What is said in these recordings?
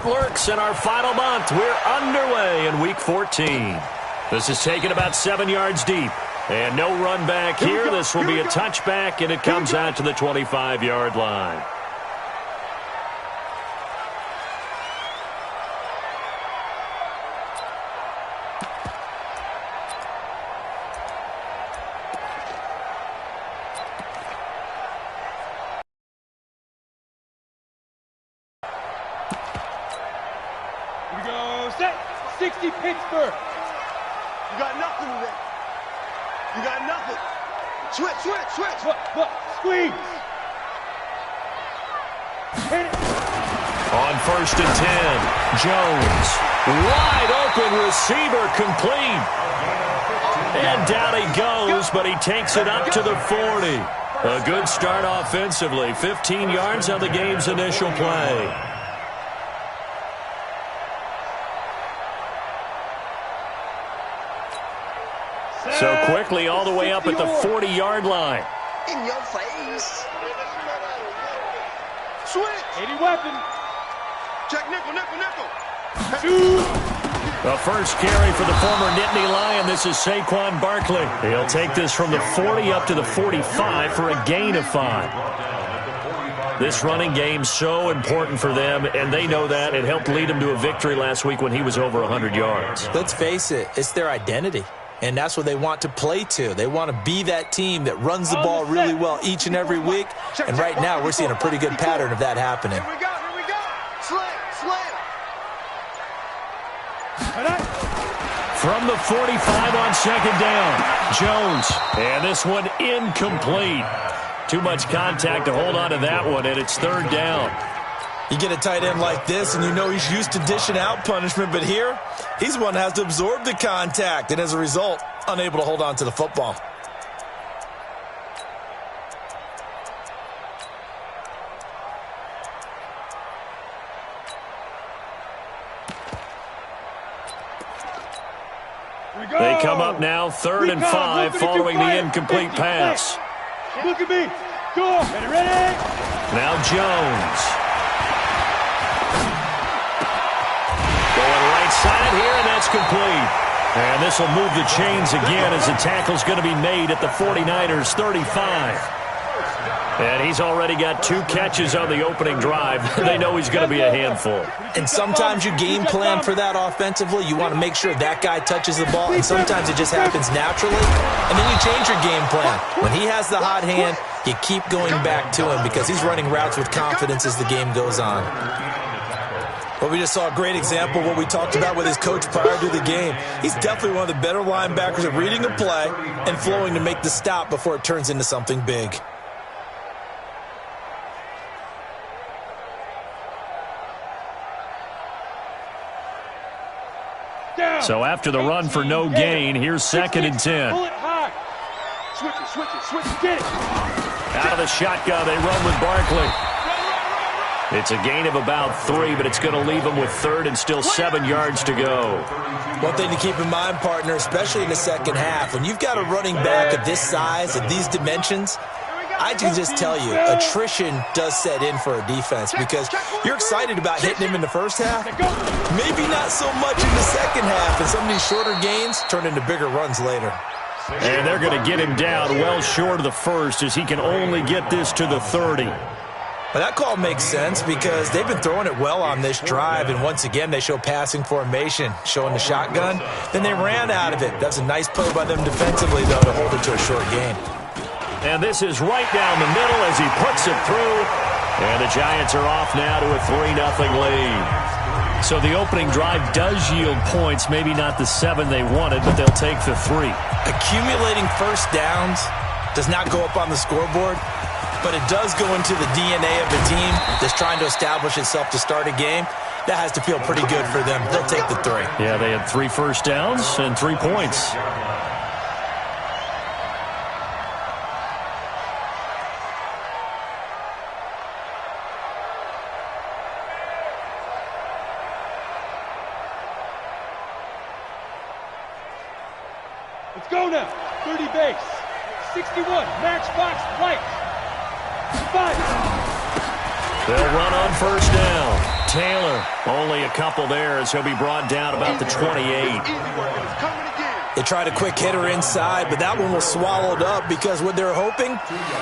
what lurks in our final month. We're underway in Week 14. This is taken about 7 yards deep. And no run back here. This will be a touchback, and it comes out to the 25-yard line. Here we go. Set. 60 Pittsburgh. You got nothing today. You got nothing. Switch. Look. Squeeze. Hit it. On 1st and 10, Jones. Wide open receiver complete. And down he goes, but he takes it up to the 40. A good start offensively. 15 yards on the game's initial play. So quickly all the way up at the 40-yard line. In your face. Switch. 80 weapon. Check nickel. The first carry for the former Nittany Lion. This is Saquon Barkley. He'll take this from the 40 up to the 45 for a gain of 5. This running game so important for them, and they know that. It helped lead them to a victory last week when he was over 100 yards. Let's face it, it's their identity. And that's what they want to play to. They want to be that team that runs the ball really well each and every week. And right now, we're seeing a pretty good pattern of that happening. Here we go. Slam. From the 45 on 2nd down, Jones. And this one incomplete. Too much contact to hold on to that one, and it's 3rd down. You get a tight end like this, and you know he's used to dishing out punishment, but here, he's one that has to absorb the contact, and as a result, unable to hold on to the football. They come up now 3rd and 5 following the incomplete pass. Look at me. Go. Ready. Now Jones. Going right side here, and that's complete. And this will move the chains again as the tackle's going to be made at the 49ers' 35. And he's already got 2 catches on the opening drive. They know he's going to be a handful. And sometimes you game plan for that offensively. You want to make sure that guy touches the ball, and sometimes it just happens naturally. And then you change your game plan. When he has the hot hand, you keep going back to him because he's running routes with confidence as the game goes on. Well, we just saw a great example of what we talked about with his coach prior to the game. He's definitely one of the better linebackers at reading a play and flowing to make the stop before it turns into something big. So after the run for no gain, here's 2nd and 10. Pull it high. Switch it. Get it. Out of the shotgun, they run with Barkley. It's a gain of about 3, but it's going to leave them with 3rd and still 7 yards to go. One thing to keep in mind, partner, especially in the second half, when you've got a running back of this size, of these dimensions, I can just tell you, attrition does set in for a defense because you're excited about hitting him in the first half. Maybe not so much in the second half, and some of these shorter gains turn into bigger runs later. And they're going to get him down well short of the 1st as he can only get this to the 30. Well, that call makes sense because they've been throwing it well on this drive, and once again they show passing formation, showing the shotgun. Then they ran out of it. That's a nice play by them defensively, though, to hold it to a short gain. And this is right down the middle as he puts it through. And the Giants are off now to a 3-0 lead. So the opening drive does yield points, maybe not the 7 they wanted, but they'll take the 3. Accumulating first downs does not go up on the scoreboard, but it does go into the DNA of the team that's trying to establish itself to start a game. That has to feel pretty good for them. They'll take the 3. Yeah, they had 3 first downs and 3 points. Let's go now. 30 base. 61. Matchbox right. 5. They'll run on first down. Taylor. Only a couple there as he'll be brought down about the 28. They tried a quick hitter inside, but that one was swallowed up because what they're hoping,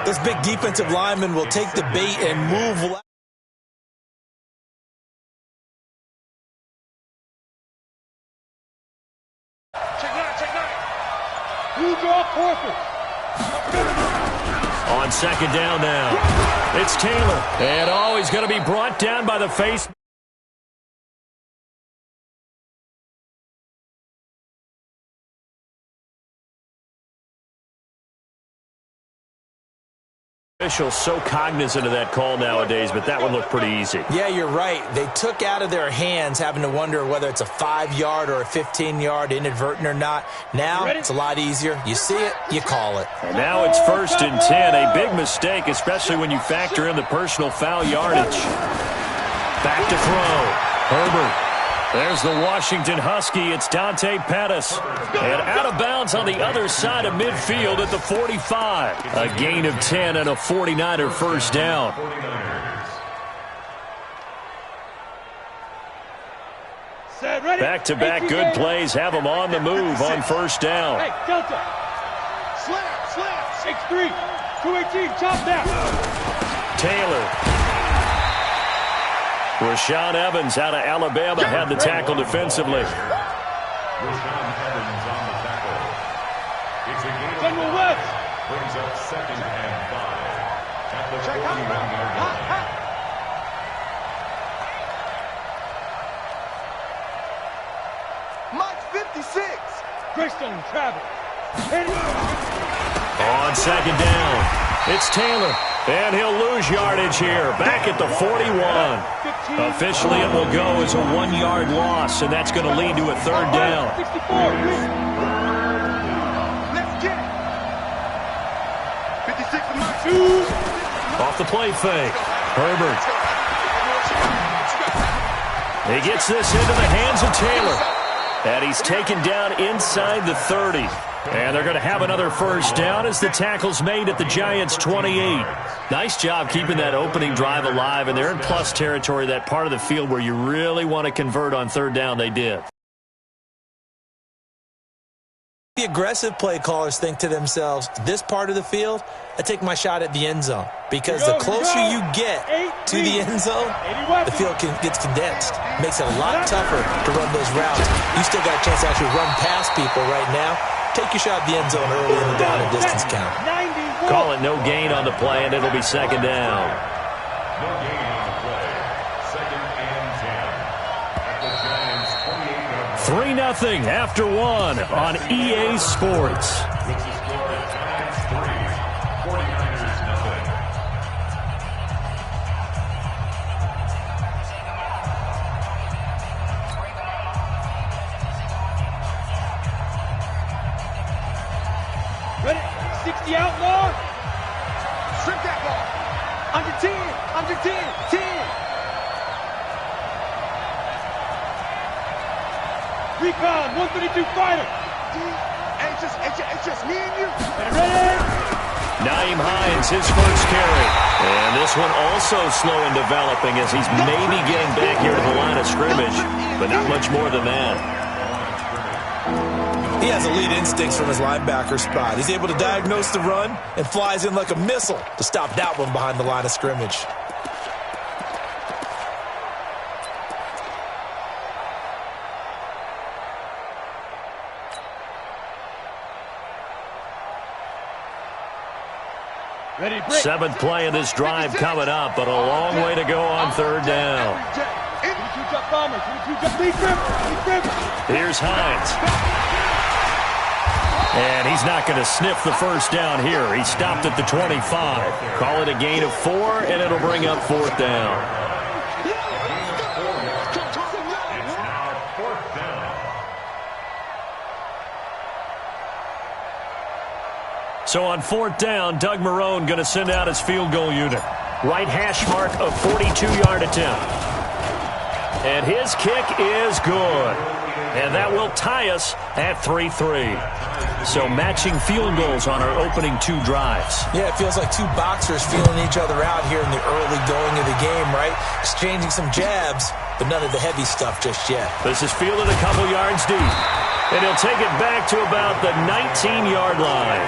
this big defensive lineman will take the bait and move left. On second down now, it's Taylor. And he's going to be brought down by the face. Officials so cognizant of that call nowadays, but that one looked pretty easy. Yeah, you're right. They took out of their hands having to wonder whether it's a 5-yard or a 15-yard inadvertent or not. Now it's a lot easier. You see it, you call it. And now it's 1st and 10. A big mistake, especially when you factor in the personal foul yardage. Back to throw. Herbert. There's the Washington Husky. It's Dante Pettis. And out of bounds on the other side of midfield at the 45. A gain of 10 and a 49er first down. Back-to-back good plays have them on the move on first down. Hey, Delta. Slam. 6-3. 218. Chop down. Taylor. Rashaan Evans out of Alabama had the tackle defensively. Rashaan Evans on the tackle. It's a gain of General West. Brings up 2nd and 5. At the 41-yard line. Mike 56. Greystone Travis. On second down, it's Taylor. And he'll lose yardage here. Back at the 41. Officially, it will go as a 1-yard loss, and that's going to lead to a 3rd down. 64. Let's get it. 56 to Mike. Off the play fake. Herbert. He gets this into the hands of Taylor. And he's taken down inside the 30. And they're going to have another first down as the tackle's made at the Giants' 28. Nice job keeping that opening drive alive, and they're in plus territory, that part of the field where you really want to convert on 3rd down. They did. The aggressive play callers think to themselves, this part of the field, I take my shot at the end zone. Because the closer you get to the end zone, the field gets condensed. Makes it a lot tougher to run those routes. You still got a chance to actually run past people right now. Take your shot at the end zone early in the down and distance count. Call it no gain on the play, and it'll be 2nd down. No gain on the play. 2nd and 10. At the Giants' 28-yard line. 3-0 after 1 on EA Sports. With the score of Giants 3, 49ers nothing. Ready? 60 outlaw. Strip that ball. Under 10. 10. Recon, 132 fighter. It's just me and you. Ready? Naeem Hines, his first carry. And this one also slow in developing as he's maybe getting back here to the line of scrimmage, but not much more than that. He has elite instincts from his linebacker spot. He's able to diagnose the run and flies in like a missile to stop that one behind the line of scrimmage. Ready, break. 7th play of this drive coming up, but a long way to go on 3rd down. 22 jump bombers. 22 jump lead. Here's Hines. And he's not going to sniff the first down here. He stopped at the 25. Call it a gain of 4, and it'll bring up 4th down. It's now 4th down. So on 4th down, Doug Marrone going to send out his field goal unit. Right hash mark of 42-yard attempt. And his kick is good. And that will tie us at 3-3. So matching field goals on our opening 2 drives. Yeah, it feels like 2 boxers feeling each other out here in the early going of the game, right? Exchanging some jabs, but none of the heavy stuff just yet. This is fielded a couple yards deep. And he'll take it back to about the 19-yard line.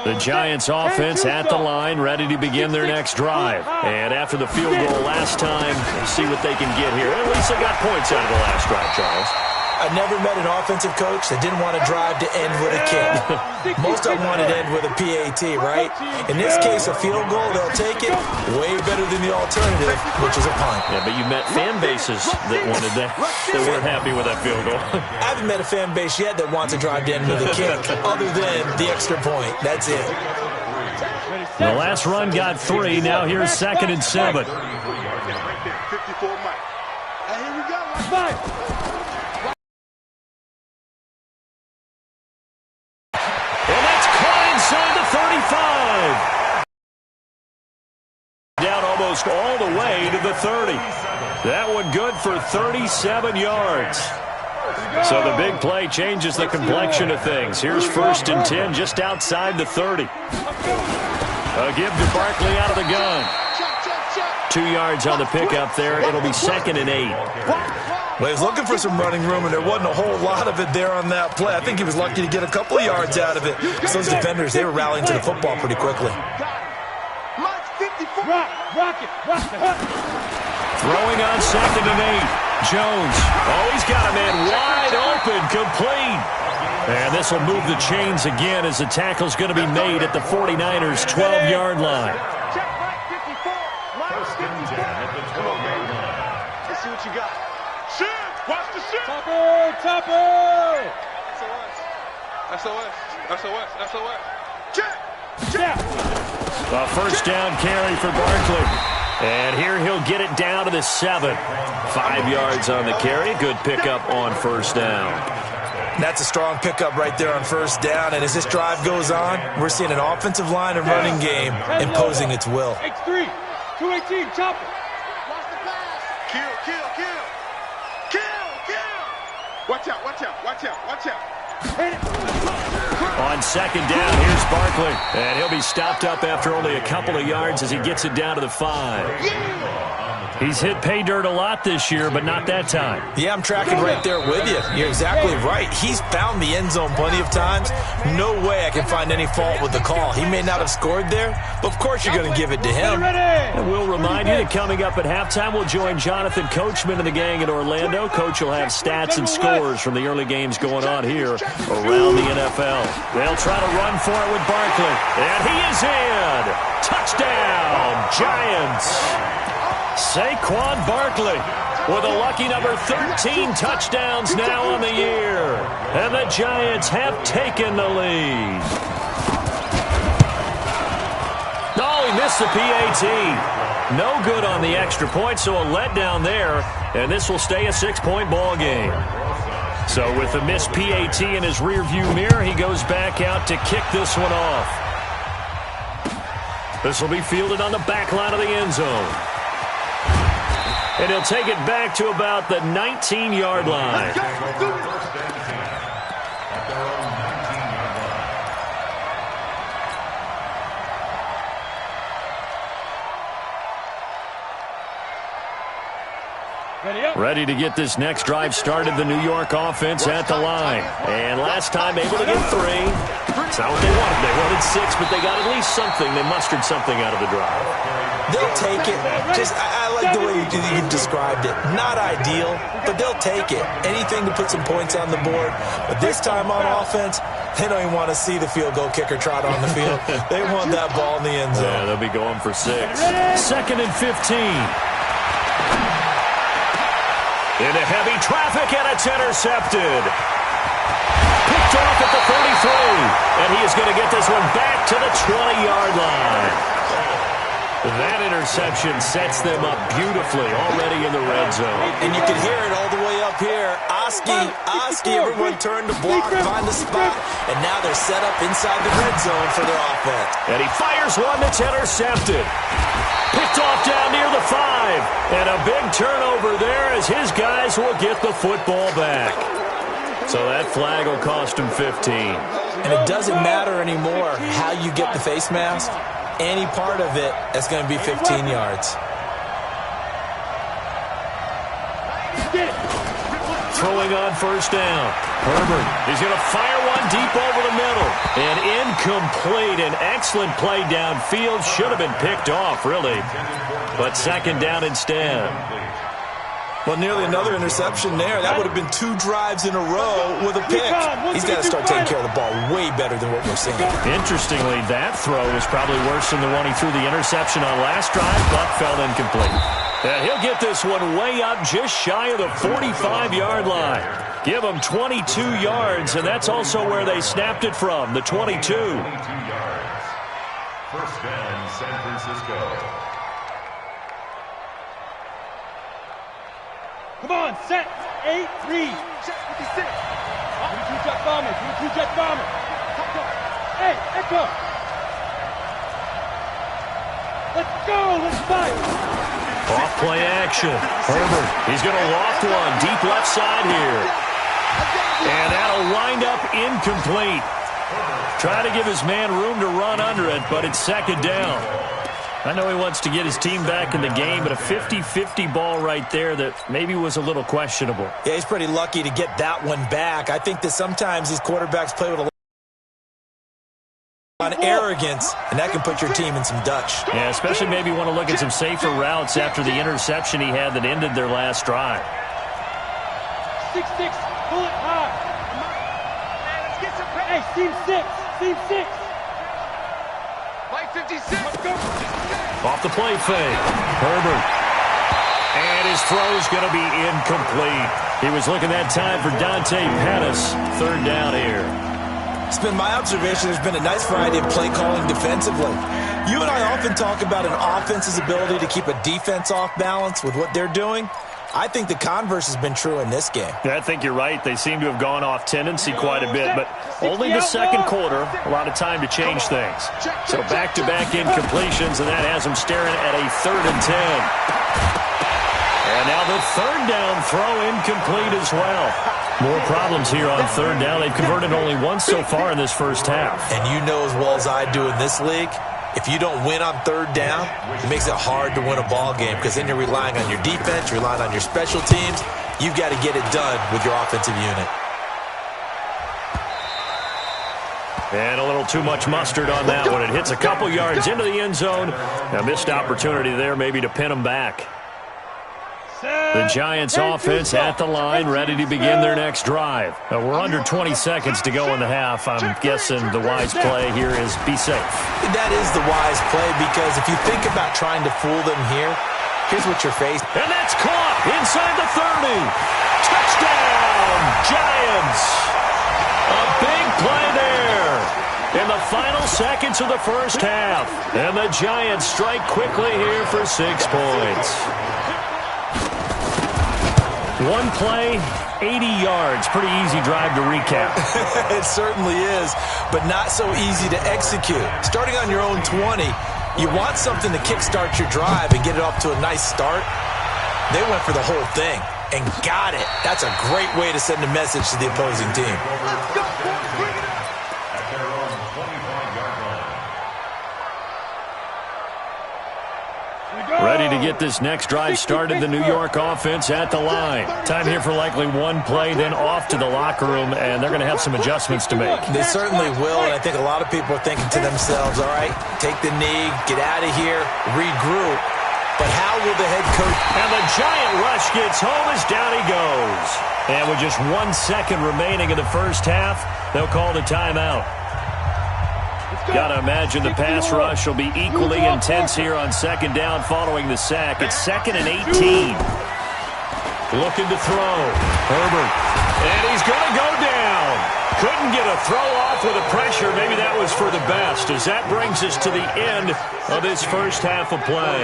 The Giants offense at the line, ready to begin their next drive. And after the field goal last time, we'll see what they can get here. At least they got points out of the last drive, Charles. I never met an offensive coach that didn't want to drive to end with a kick. Most of them wanted to end with a PAT, right? In this case, a field goal, they'll take it way better than the alternative, which is a punt. Yeah, but you met fan bases that wanted that, that weren't happy with that field goal. I haven't met a fan base yet that wants to drive to end with a kick, other than the extra point. That's it. The last run got 3. Now here's 2nd and 7. 54 Mike. And here we go. Five. And that's caught inside the 35. Down almost all the way to the 30. That one good for 37 yards. So the big play changes the complexion of things. Here's 1st and 10 just outside the 30. A give to Barkley out of the gun. 2 yards on the pickup there. It'll be 2nd and 8. Well, he was looking for some running room, and there wasn't a whole lot of it there on that play. I think he was lucky to get a couple of yards out of it. Because those defenders, they were rallying to the football pretty quickly. Throwing on 2nd and 8. Jones. Oh, he's got a man wide open, complete. And this will move the chains again as the tackle's going to be made at the 49ers' 12-yard line. Let's see what you got. Shoot! Watch the shoot! Topper! SOS. Check! A first down carry for Barkley. And here he'll get it down to the 7. 5 yards on the carry. Good pickup on 1st down. That's a strong pickup right there on 1st down. And as this drive goes on, we're seeing an offensive line and running game imposing its will. X3, 218, chopper. Watch the pass. Kill. Watch out. On 2nd down, here's Barkley. And he'll be stopped up after only a couple of yards as he gets it down to the 5. He's hit pay dirt a lot this year, but not that time. Yeah, I'm tracking right there with you. You're exactly right. He's found the end zone plenty of times. No way I can find any fault with the call. He may not have scored there, but of course you're going to give it to him. And we'll remind you that coming up at halftime, we'll join Jonathan Coachman and the gang in Orlando. Coach will have stats and scores from the early games going on here around the NFL. They'll try to run for it with Barkley. And he is in. Touchdown, Giants. Saquon Barkley with a lucky number 13 touchdowns now on the year. And the Giants have taken the lead. Oh, he missed the PAT. No good on the extra point, so a letdown there. And this will stay a 6-point ball game. So with the missed PAT in his rearview mirror, he goes back out to kick this one off. This will be fielded on the back line of the end zone. And he'll take it back to about the 19-yard line. Ready to get this next drive started, the New York offense at the line. And last time able to get 3. That's not what they wanted. They wanted 6, but they got at least something. They mustered something out of the drive. They'll take it. I like the way you described it. Not ideal, but they'll take it. Anything to put some points on the board. But this time on offense, they don't even want to see the field goal kicker trot on the field. They want that ball in the end zone. Yeah, they'll be going for 6. 2nd and 15. Into heavy traffic, and it's intercepted. Picked off at the 33. And he is going to get this one back to the 20-yard line. That interception sets them up beautifully already in the red zone. And you can hear it all the way up here. Oski, everyone turned to block, find a spot, and now they're set up inside the red zone for their offense. And he fires one that's intercepted. Picked off down near the 5. And a big turnover there as his guys will get the football back. So that flag will cost him 15. And it doesn't matter anymore how you get the face mask. Any part of it is going to be 15 yards. Throwing on first down. Herbert is going to fire one deep over the middle. And incomplete. An excellent play downfield. Should have been picked off, really. But second down instead. Well, nearly another interception there. That would have been 2 drives in a row with a pick. He's got to start taking care of the ball way better than what we're seeing. Interestingly, that throw was probably worse than the one he threw the interception on last drive, but fell incomplete. And he'll get this one way up just shy of the 45-yard line. Give him 22 yards, and that's also where they snapped it from, the 22. 22 yards. First down, San Francisco. Come on, set. 8-3. Set 56. 22 jet bomber. 22 jet bomber. Hey, echo. Let's go. Let's fight. Off play action. Herbert, he's going to loft one deep left side here. And that'll wind up incomplete. Try to give his man room to run under it, but it's second down. I know he wants to get his team back in the game, but a 50-50 ball right there that maybe was a little questionable. Yeah, he's pretty lucky to get that one back. I think that sometimes these quarterbacks play with a lot of arrogance, and that can put your team in some Dutch. Yeah, especially maybe want to look at some safer routes after the interception he had that ended their last drive. 6-6, pull it high. Let's get some pay. Hey, seam 6, seam 6. Play 56. Let's go. Off the play fake. Herbert. And his throw's going to be incomplete. He was looking that time for Dante Pettis. Third down here. It's been my observation there's been a nice variety of play calling defensively. You and I often talk about an offense's ability to keep a defense off balance with what they're doing. I think the converse has been true in this game. Yeah, I think you're right. They seem to have gone off tendency quite a bit, but only the second quarter, a lot of time to change things. So back-to-back incompletions, and that has them staring at a 3rd and 10. And now the third down throw incomplete as well. More problems here on third down. They've converted only once so far in this first half. And you know as well as I do in this league, if you don't win on third down, it makes it hard to win a ball game because then you're relying on your defense, you're relying on your special teams. You've got to get it done with your offensive unit. And a little too much mustard on that one. It hits a couple yards into the end zone. A missed opportunity there maybe to pin them back. The Giants offense at the line, ready to begin their next drive. We're under 20 seconds to go in the half. I'm guessing the wise play here is be safe. That is the wise play because if you think about trying to fool them here, here's what you're facing. And that's caught inside the 30. Touchdown, Giants. A big play there in the final seconds of the first half. And the Giants strike quickly here for 6 points. One play, 80 yards. Pretty easy drive to recap. It certainly is, but not so easy to execute. Starting on your own 20, you want something to kickstart your drive and get it off to a nice start. They went for the whole thing and got it. That's a great way to send a message to the opposing team. Ready to get this next drive started, the New York offense at the line. Time here for likely one play, then off to the locker room, and they're going to have some adjustments to make. They certainly will, and I think a lot of people are thinking to themselves, all right, take the knee, get out of here, regroup. But how will the head coach? And the giant rush gets home as down he goes. And with just 1 second remaining in the first half, they'll call the timeout. Got to imagine the pass rush will be equally intense here on second down following the sack. It's 2nd and 18. Looking to throw. Herbert. And he's going to go down. Couldn't get a throw off off with the pressure. Maybe that was for the best, as that brings us to the end of this first half of play.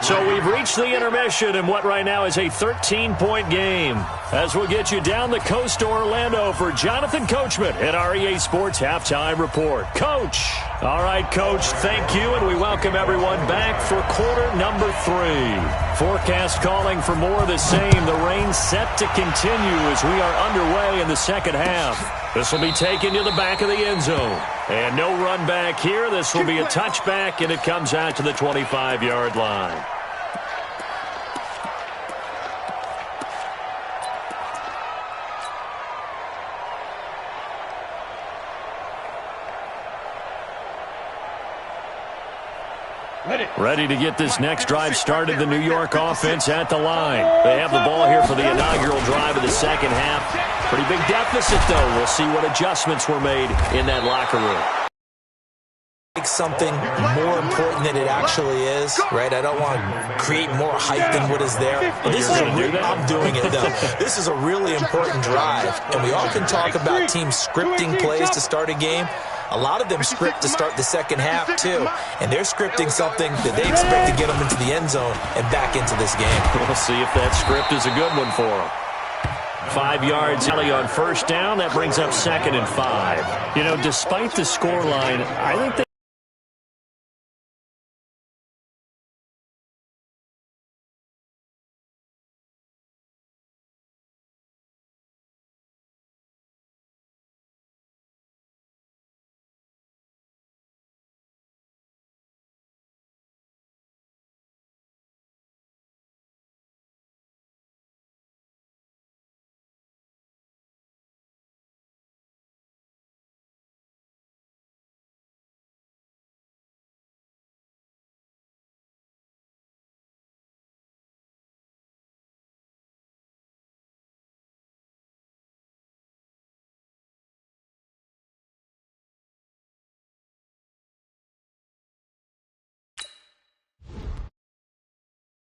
So we've reached the intermission in what right now is a 13-point game, as we'll get you down the coast to Orlando for Jonathan Coachman at our EA Sports Halftime Report. Coach. All right, Coach, thank you, and we welcome everyone back for quarter number 3. Forecast calling for more of the same. The rain set to continue as we are underway in the second half. This will be taken to the back of the end zone. And no run back here. This will be a touchback, and it comes out to the 25-yard line. Ready to get this next drive started, the New York offense at the line. They have the ball here for the inaugural drive of the second half. Pretty big deficit, though. We'll see what adjustments were made in that locker room. Make something more important than it actually is, right? I don't want to create more hype than what is there. But this is I'm doing it, though. This is a really important drive. And we often talk about teams scripting plays to start a game. A lot of them script to start the second half, too. And they're scripting something that they expect to get them into the end zone and back into this game. We'll see if that script is a good one for them. 5 yards on first down. That brings up 2nd and 5. You know, despite the scoreline, I think